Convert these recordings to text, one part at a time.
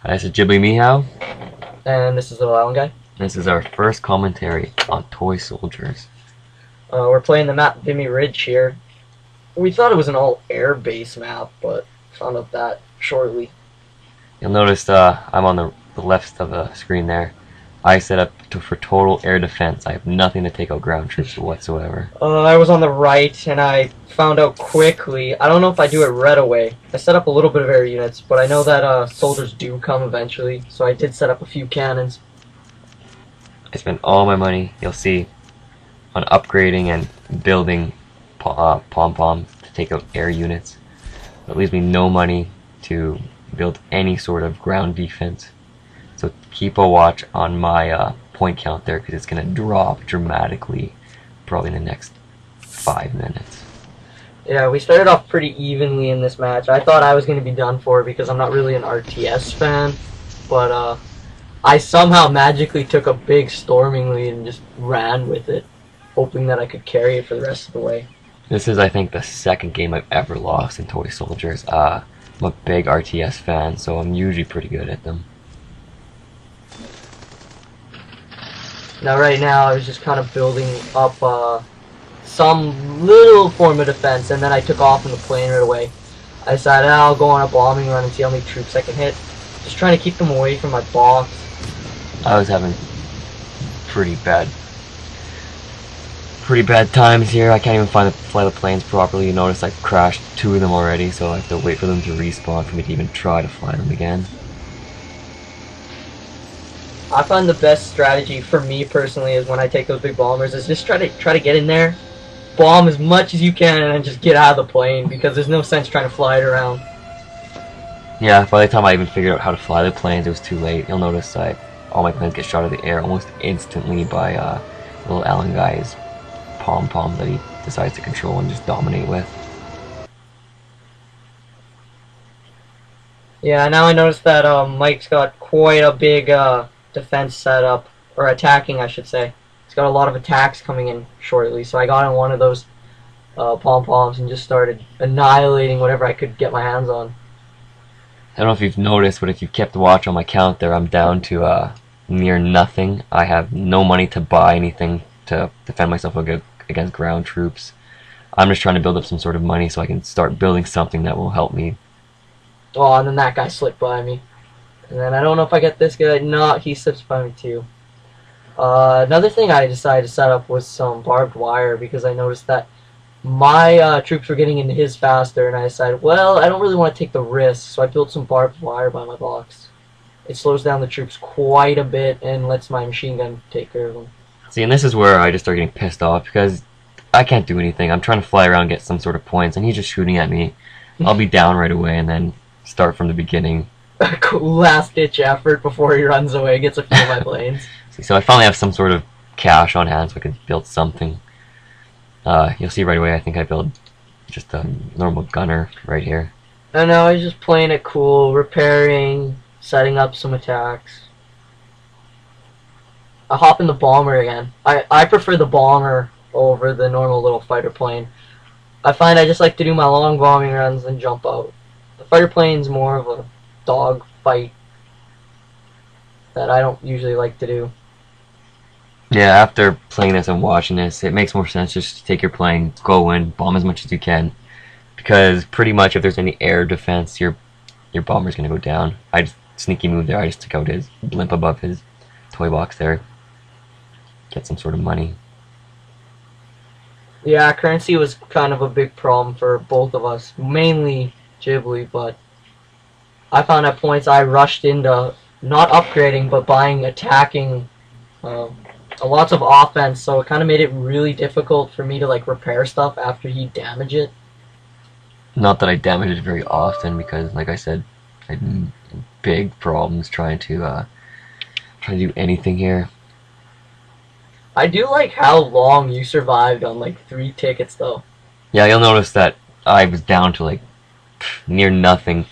This is GhibliMehow. And this is the Littlealanguy. This is our first commentary on Toy Soldiers. We're playing the map VIMY Ridge here. We thought it was an all-air base map, but found out that shortly. You'll notice I'm on the left of the screen there. I set up for total air defense. I have nothing to take out ground troops whatsoever. I was on the right, and I found out quickly. I don't know if I do it right away. I set up a little bit of air units, but I know that soldiers do come eventually, so I did set up a few cannons. I spent all my money, you'll see, on upgrading and building pom-poms to take out air units. It leaves me no money to build any sort of ground defense. So keep a watch on my point count there, because it's going to drop dramatically probably in the next 5 minutes. Yeah, we started off pretty evenly in this match. I thought I was going to be done for because I'm not really an RTS fan, but I somehow magically took a big storming lead and just ran with it, hoping that I could carry it for the rest of the way. This is, I think, the second game I've ever lost in Toy Soldiers. I'm a big RTS fan, so I'm usually pretty good at them. Now right now I was just kind of building up some little form of defense, and then I took off in the plane right away. I decided I'll go on a bombing run and see how many troops I can hit. Just trying to keep them away from my box. I was having pretty bad times here. I can't even fly the planes properly. You notice I've crashed 2 of them already, so I have to wait for them to respawn for me to even try to fly them again. I find the best strategy for me personally is when I take those big bombers is just try to get in there, bomb as much as you can, and then just get out of the plane, because there's no sense trying to fly it around. Yeah, by the time I even figured out how to fly the planes, it was too late. You'll notice all my planes get shot out of the air almost instantly by Littlealanguy's pom-pom that he decides to control and just dominate with. Yeah, now I noticed that Mike's got quite a big defense setup, or attacking I should say. He's got a lot of attacks coming in shortly, so I got on one of those pom-poms and just started annihilating whatever I could get my hands on. I don't know if you've noticed, but if you've kept watch on my count there, I'm down to near nothing. I have no money to buy anything to defend myself against ground troops. I'm just trying to build up some sort of money so I can start building something that will help me. Oh, and then that guy slipped by me. And then I don't know if I get this guy. No, he slips by me too. Another thing I decided to set up was some barbed wire, because I noticed that my troops were getting into his faster, and I decided, well, I don't really want to take the risk, so I built some barbed wire by my box. It slows down the troops quite a bit and lets my machine gun take care of them. See, and this is where I just start getting pissed off, because I can't do anything. I'm trying to fly around and get some sort of points, and he's just shooting at me. I'll be down right away and then start from the beginning. Last-ditch effort before he runs away, gets a few of my planes. So I finally have some sort of cash on hand so I can build something. You'll see right away I think I build just a normal gunner right here. I know, I was just playing it cool, repairing, setting up some attacks. I hop in the bomber again. I prefer the bomber over the normal little fighter plane. I find I just like to do my long bombing runs and jump out. The fighter plane's more of a dog fight that I don't usually like to do. Yeah, after playing this and watching this, it makes more sense just to take your plane, go in, bomb as much as you can, because pretty much if there's any air defense, your bomber's gonna go down. I just sneaky move there. I just took out his blimp above his toy box there. Get some sort of money. Yeah, currency was kind of a big problem for both of us, mainly Ghibli, but I found at points I rushed into not upgrading but buying attacking lots of offense, so it kind of made it really difficult for me to like repair stuff after he'd damage it. Not that I damage it very often, because like I said, I had big problems trying to do anything here. I do like how long you survived on like 3 tickets though. Yeah, you'll notice that I was down to like near nothing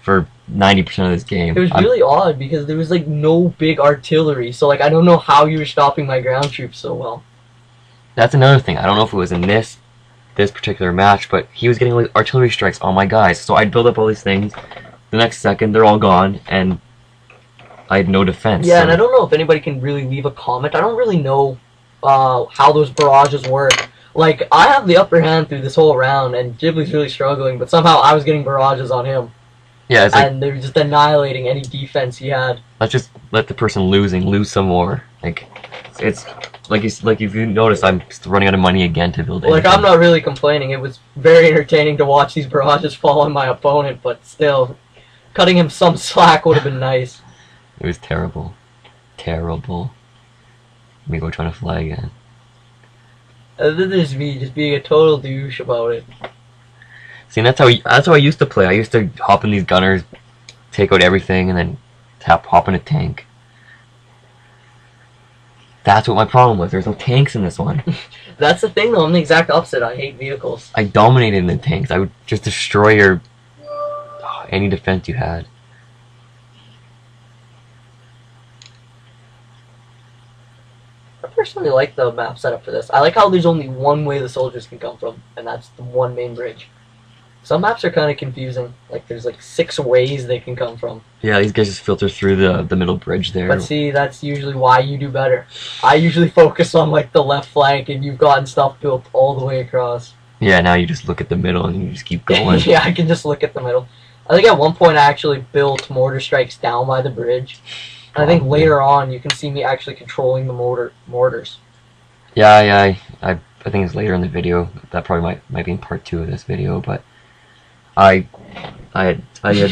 for 90% of this game. It was really odd because there was like no big artillery, so like I don't know how you were stopping my ground troops so well. That's another thing. I don't know if it was in this particular match, but he was getting like artillery strikes on my guys. So I'd build up all these things. The next second, they're all gone, and I had no defense. Yeah, so. and I don't know if anybody can really leave a comment. I don't really know how those barrages work. Like, I have the upper hand through this whole round, and Ghibli's really struggling, but somehow I was getting barrages on him. Yeah, it's like, and they were just annihilating any defense he had. let's just let the person lose some more. Like, it's like if you notice, I'm running out of money again to build anything. Like, I'm not really complaining. It was very entertaining to watch these barrages fall on my opponent, but still, cutting him some slack would have been nice. It was terrible. Terrible. Let me go trying to fly again. This is me just being a total douche about it. See, that's how I used to play. I used to hop in these gunners, take out everything, and then hop in a tank. That's what my problem was. There's no tanks in this one. That's the thing, though. I'm the exact opposite. I hate vehicles. I dominated in the tanks. I would just destroy your any defense you had. I personally like the map setup for this. I like how there's only one way the soldiers can come from, and that's the one main bridge. Some maps are kind of confusing. Like, there's like 6 ways they can come from. Yeah, these guys just filter through the middle bridge there. But see, that's usually why you do better. I usually focus on like the left flank, and you've gotten stuff built all the way across. Yeah, now you just look at the middle and you just keep going. Yeah, I can just look at the middle. I think at one point I actually built mortar strikes down by the bridge. And I think later on you can see me actually controlling the mortars. Yeah, I think it's later in the video. That probably might be in part 2 of this video, but I had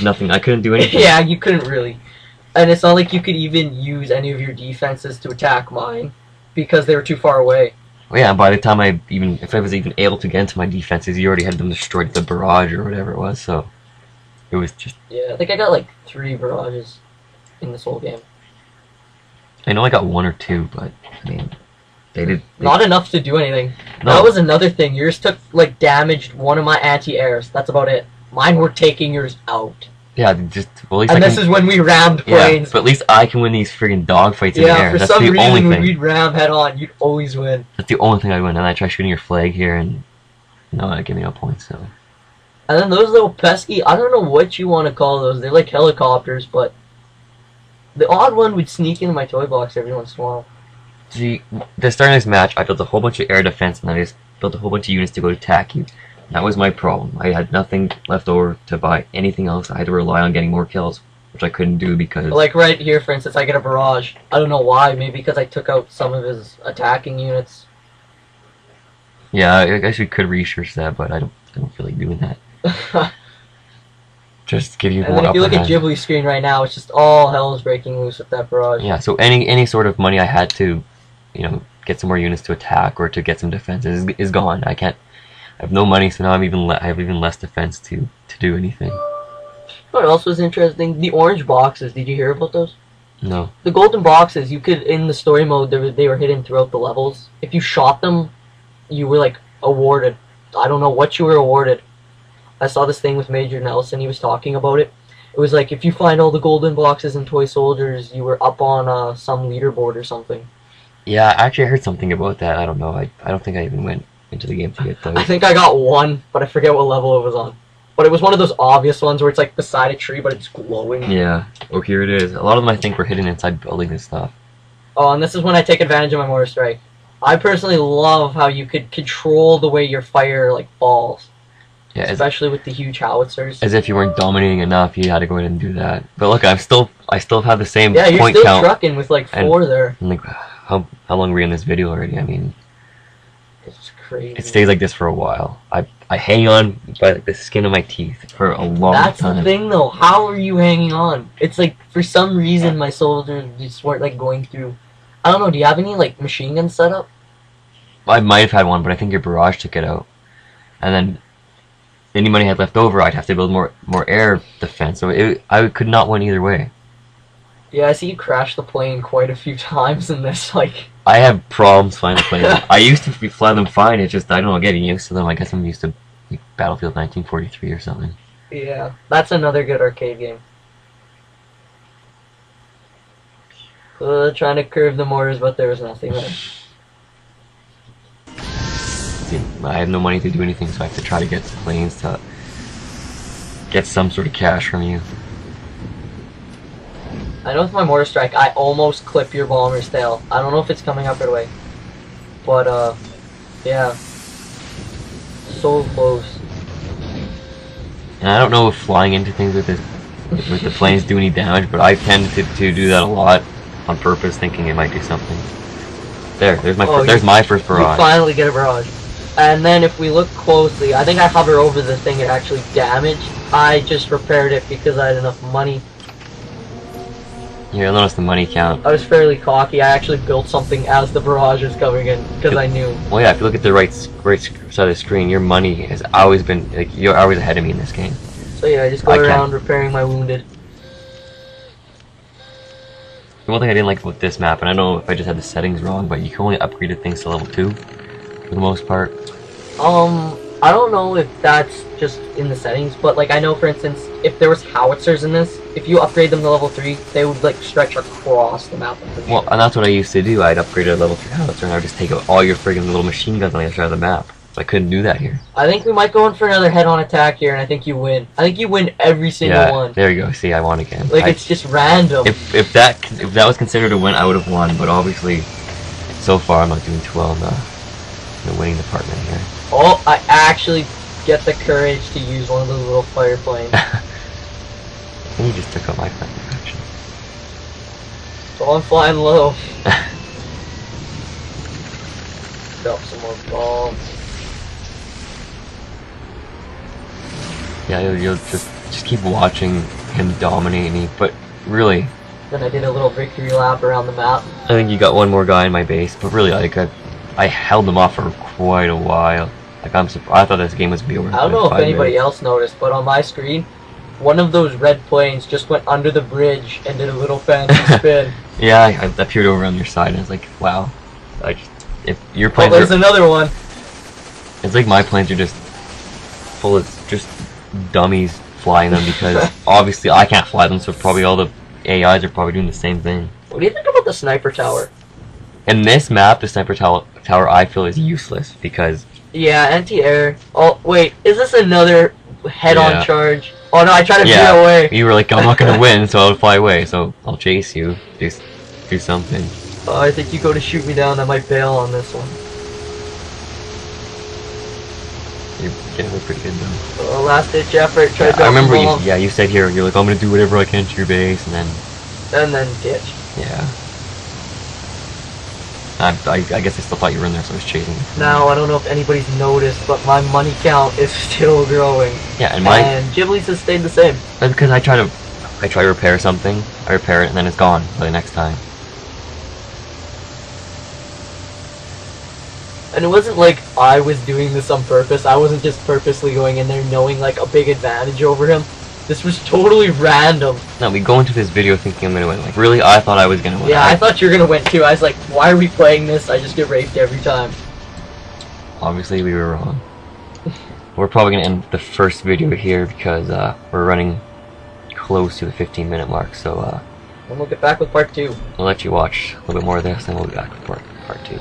nothing. I couldn't do anything. Yeah, you couldn't really. And it's not like you could even use any of your defenses to attack mine because they were too far away. Well, yeah, by the time if I was even able to get into my defenses, you already had them destroyed at the barrage or whatever it was, so it was just... Yeah, I think I got like 3 barrages in this whole game. I know I got 1 or 2, but, I mean, they not enough to do anything. No. That was another thing. Yours took, like, damaged one of my anti-airs. That's about it. Mine were taking yours out. Yeah, just... Well, at least and this is when we rammed yeah, planes. but at least I can win these friggin' dogfights in the Yeah, air. for That's some the reason only when thing. we'd ram head-on, you'd always win. That's the only thing I win, and I try shooting your flag here, and... No, that gave me no points, so... And then those little pesky... I don't know what you want to call those. They're like helicopters, but... The odd one would sneak into my toy box every once in a while. See, the start of this match, I built a whole bunch of air defense, and I just built a whole bunch of units to go attack you. That was my problem. I had nothing left over to buy anything else. I had to rely on getting more kills, which I couldn't do because... Like right here, for instance, I get a barrage. I don't know why. Maybe because I took out some of his attacking units. Yeah, I guess we could research that, but I don't feel like doing that. Just give you And more then if you upper look at hand. Ghibli's screen right now, it's just all hell is breaking loose with that barrage. Yeah, so any sort of money I had to, you know, get some more units to attack or to get some defenses is gone. I have no money, so now I have even less defense to do anything. What else was interesting? The orange boxes. Did you hear about those? No. The golden boxes, you could, in the story mode, they were hidden throughout the levels. If you shot them, you were, like, awarded. I don't know what you were awarded. I saw this thing with Major Nelson, he was talking about it. It was like, if you find all the golden boxes in Toy Soldiers, you were up on some leaderboard or something. Yeah, actually I heard something about that. I don't know. I don't think I even went into the game to get those. I think I got one, but I forget what level it was on. But it was one of those obvious ones where it's like beside a tree, but it's glowing. Yeah. Oh, here it is. A lot of them I think were hidden inside buildings and stuff. Oh, and this is when I take advantage of my mortar strike. I personally love how you could control the way your fire like falls. Yeah, Especially with the huge howitzers. as if you weren't dominating enough, you had to go ahead and do that. But look, I still have the same Yeah, you're point still count. trucking with like 4 there. And like, how long were we in this video already? I mean, It's crazy. it stays like this for a while. I hang on by like the skin of my teeth for a long That's time. the thing though. How are you hanging on? It's like for some reason my soldiers just weren't like going through. I don't know. Do you have any like machine guns set up? I might have had one, but I think your barrage took it out. And then any money I had left over, I'd have to build more air defense. So I could not win either way. Yeah, I see you crash the plane quite a few times in this. Like, I have problems flying the planes. I used to fly them fine. It's just I don't know, getting used to them. I guess I'm used to like, Battlefield 1943 or something. yeah, that's another good arcade game. Trying to curve the mortars, but there was nothing there. I have no money to do anything, so I have to try to get planes to get some sort of cash from you. I know with my mortar strike, I almost clip your bomber's tail. I don't know if it's coming up right away. But, yeah. So close. And I don't know if flying into things with the planes do any damage, but I tend to do that a lot on purpose, thinking it might do something. There's my first barrage. You finally get a barrage. And then if we look closely, I think I hover over the thing it actually damaged. I just repaired it because I had enough money. Yeah, I noticed the money count. I was fairly cocky. I actually built something as the barrage was coming in because I knew. Well, yeah, if you look at the right side of the screen, your money has always been, like, you're always ahead of me in this game. So yeah, I just go around repairing my wounded. The one thing I didn't like about this map, and I don't know if I just had the settings wrong, but you can only upgrade things to level 2 for the most part. I don't know if that's just in the settings, but like I know, for instance, if there was howitzers in this, if you upgrade them to level 3, they would like stretch across the map. Well, and that's what I used to do. I'd upgrade a level 3 howitzer, and I would just take out all your friggin' little machine guns on the other side of the map. So I couldn't do that here. I think we might go in for another head-on attack here, and I think you win. I think you win every single one. There you go. See, I won again. Like it's just random. If that was considered a win, I would have won. But obviously, so far I'm not doing too well in the winning department here. Oh, I actually get the courage to use one of those little fire planes. And you just took out my fire action. So I'm flying low. Drop some more bombs. Yeah, you'll just keep watching him dominate me, but really. Then I did a little victory lap around the map. I think you got one more guy in my base, but really, like I held them off for quite a while. Like I thought this game was gonna be over. I don't know if anybody else noticed, but on my screen, one of those red planes just went under the bridge and did a little fancy spin. Yeah, I appeared over on your side, and I was like, wow. If your planes there's another one. It's like my planes are just full of just dummies flying them because obviously I can't fly them, so probably all the AIs are probably doing the same thing. What do you think about the sniper tower? In this map, the sniper tower I feel is useless because... Yeah, anti-air. Oh, wait, is this another head-on charge? Oh no, I tried to veer away. You were like, I'm not gonna win, so I'll fly away, so I'll chase you. Do something. I think you go to shoot me down, I might bail on this one. You're getting away pretty good though. Last ditch effort, try to I remember you said here, you're like, I'm gonna do whatever I can to your base, and then ditch. Yeah. I guess I still thought you were in there, so I was chasing you. Now, I don't know if anybody's noticed, but my money count is still growing. Yeah, and Ghibli's has stayed the same. That's because I try to repair something, I repair it, and then it's gone by the next time. And it wasn't like I was doing this on purpose. I wasn't just purposely going in there knowing like a big advantage over him. This was totally random. No, we go into this video thinking I'm gonna win. Like, really, I thought I was gonna win. Yeah, I thought you were gonna win too. I was like, why are we playing this? I just get raped every time. Obviously, we were wrong. We're probably gonna end the first video here because we're running close to the 15-minute mark. So and we'll get back with part 2. We'll let you watch a little bit more of this, and we'll be back with part 2.